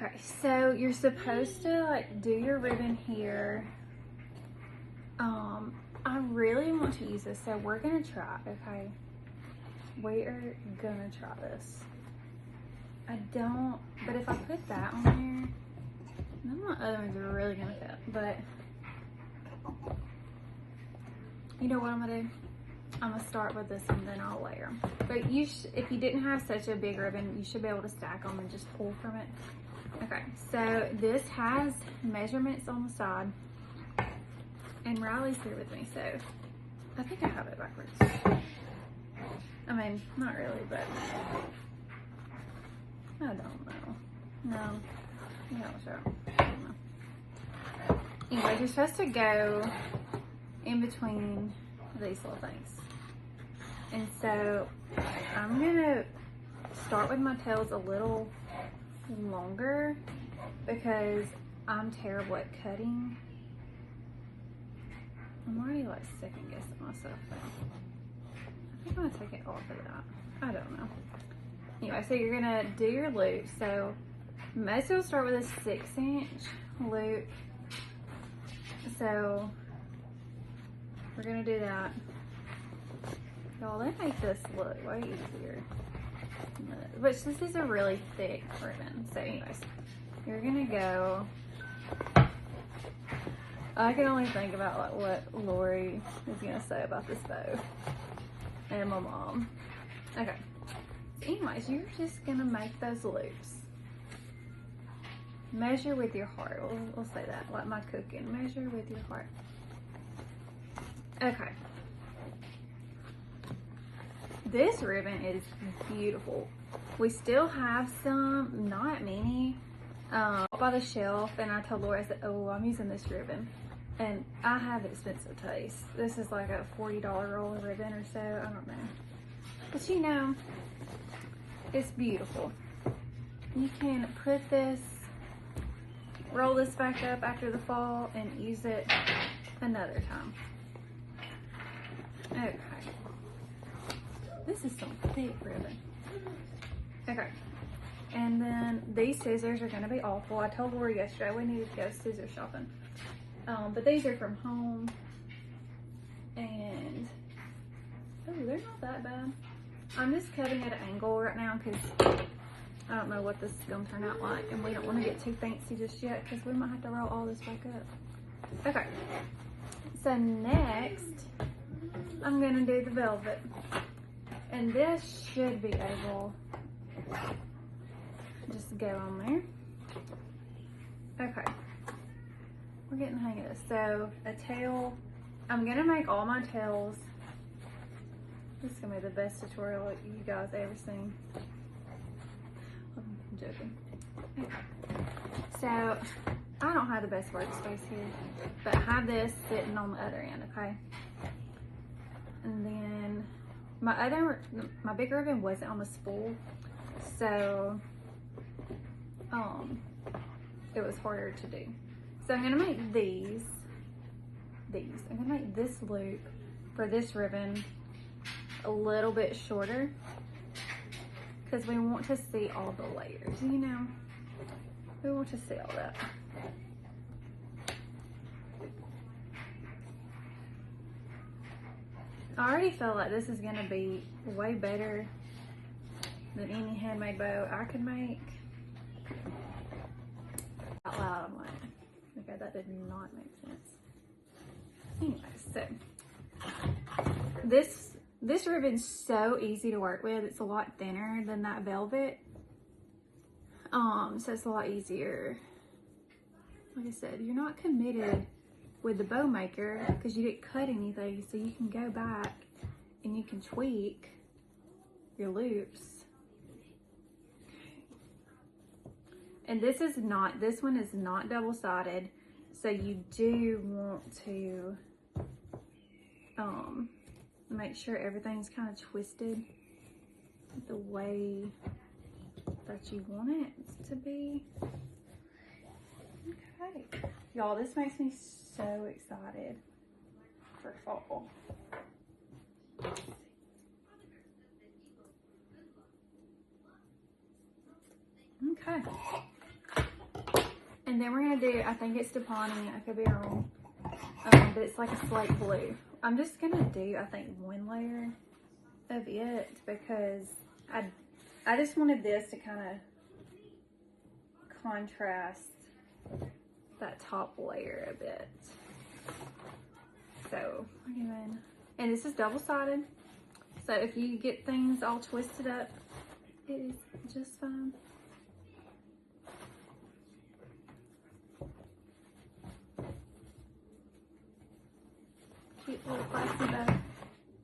Okay, so you're supposed to like do your ribbon here. I really want to use this, so we're gonna try, okay? We are gonna try this. I don't, but if I put that on there, none of my other ones are really gonna fit, but you know what I'm gonna do? I'm gonna start with this one, then I'll layer them. But if you didn't have such a big ribbon, you should be able to stack them and just pull from it. Okay, so this has measurements on the side, and Riley's here with me, so I think I have it backwards. I mean, not really, but I don't know. No, you don't show. I don't know. Anyway, you're supposed to go in between these little things. And so I'm gonna start with my tails a little longer because I'm terrible at cutting. I'm already like second guessing myself though. I think I'm gonna take it off of that. I don't know. Anyway, so you're gonna do your loop. So most will start with a 6-inch loop. So we're gonna do that. Y'all, they make this look way easier. Which this is a really thick ribbon. So anyways, you're gonna go. I can only think about like what Lori is gonna say about this bow. And my mom. Okay. So anyways, you're just gonna make those loops. Measure with your heart. We'll say that, like my cooking. Measure with your heart. Okay. This ribbon is beautiful. We still have some, not many, by the shelf, and I told Laura, I said, oh, I'm using this ribbon. And I have expensive taste. This is like a $40 roll of ribbon or so, I don't know. But you know, it's beautiful. You can put this, roll this back up after the fall and use it another time. Okay. This is some thick ribbon. Okay. And then these scissors are gonna be awful. I told Lori yesterday we needed to go scissor shopping. But these are from home. And, oh, they're not that bad. I'm just cutting at an angle right now because I don't know what this is gonna turn out like. And we don't wanna get too fancy just yet because we might have to roll all this back up. Okay. So next, I'm gonna do the velvet. And this should be able to just go on there. Okay. We're getting the hang of this. So a tail, I'm gonna make all my tails. This is gonna be the best tutorial you guys ever seen. I'm joking. Okay. So I don't have the best workspace here, but I have this sitting on the other end, okay? And then my big ribbon wasn't on the spool, so it was harder to do. So I'm gonna make these. I'm gonna make this loop for this ribbon a little bit shorter because we want to see all the layers, you know? We want to see all that. I already feel like this is gonna be way better than any handmade bow I could make. Out loud, I'm like, okay, that did not make sense. Anyway, so this ribbon's so easy to work with. It's a lot thinner than that velvet. So it's a lot easier. Like I said, you're not committed with the bow maker because you didn't cut anything, so you can go back and you can tweak your loops. And this one is not double-sided, so you do want to make sure everything's kind of twisted the way that you want it to be. Okay. Y'all, this makes me so excited for fall. Okay. And then we're gonna do, I think it's Stepani, I could be wrong, but it's like a slate blue. I'm just gonna do, I think, one layer of it because I just wanted this to kind of contrast that top layer a bit. So we're doing, and this is double-sided, so if you get things all twisted up, it is just fine. Cute little classy bow.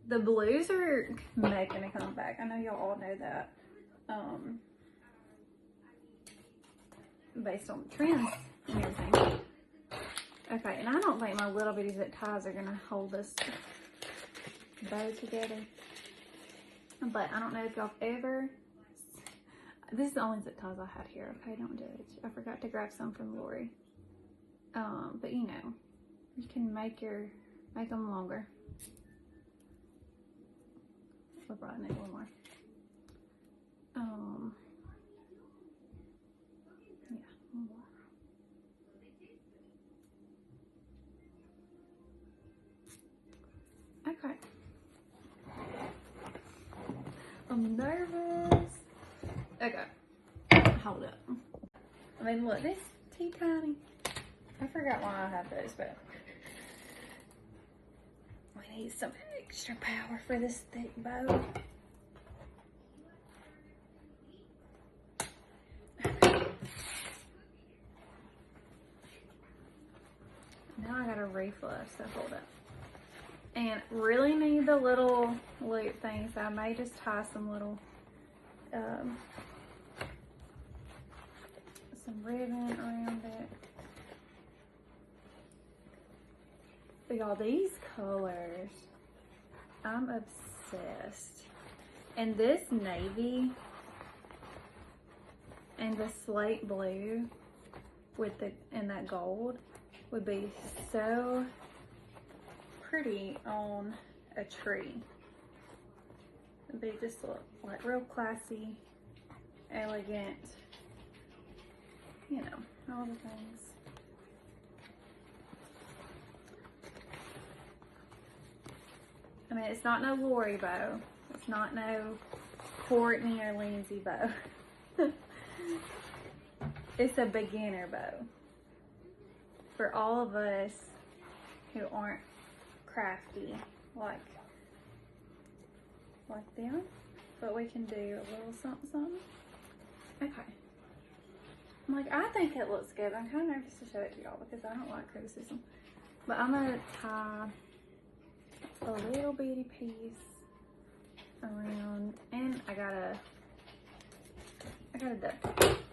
The blues are making a comeback. I know y'all all know that. Based on the trends and everything. Okay, and I don't think my little bitty zip ties are gonna hold this bow together. But I don't know if y'all ever, this is the only zip ties I had here, okay, don't judge. I forgot to grab some from Lori. But you know, you can make them longer. We'll broaden it a little more. Yeah, a little more. Okay. I'm nervous. Okay. Hold up. I mean, look, this tea tiny. I forgot why I have those, but we need some extra power for this thick bow. Now I gotta reflush, so hold up. And really need the little loop things. So I may just tie some little, some ribbon around it. But y'all, these colors, I'm obsessed. And this navy and the slate blue with the, and that gold would be so pretty on a tree. It'd be just look like real classy, elegant, you know, all the things. I mean, it's not no Lori bow. It's not no Courtney or Lindsay bow. It's a beginner bow for all of us who aren't crafty like them, but we can do a little something, something. Okay. I'm like, I think it looks good. I'm kind of nervous to show it to y'all because I don't like criticism. But I'm gonna tie a little bitty piece around, and I gotta duck.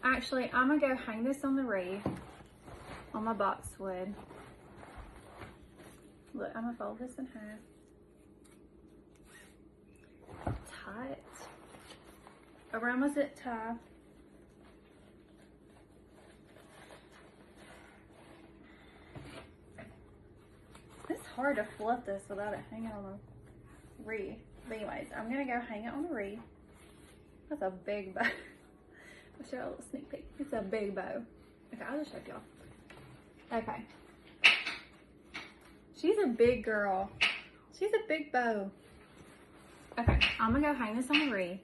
Actually, I'm gonna go hang this on the reed on my boxwood. Look, I'm gonna fold this in half. Tie it around my zip tie. It's hard to fluff this without it hanging on the reed. But anyways, I'm gonna go hang it on the reed. That's a big bow. I'll show you a little sneak peek. It's a big bow. Okay, I'll just show y'all. Okay. She's a big girl. She's a big bow. Okay, I'm gonna go hang this on the reed.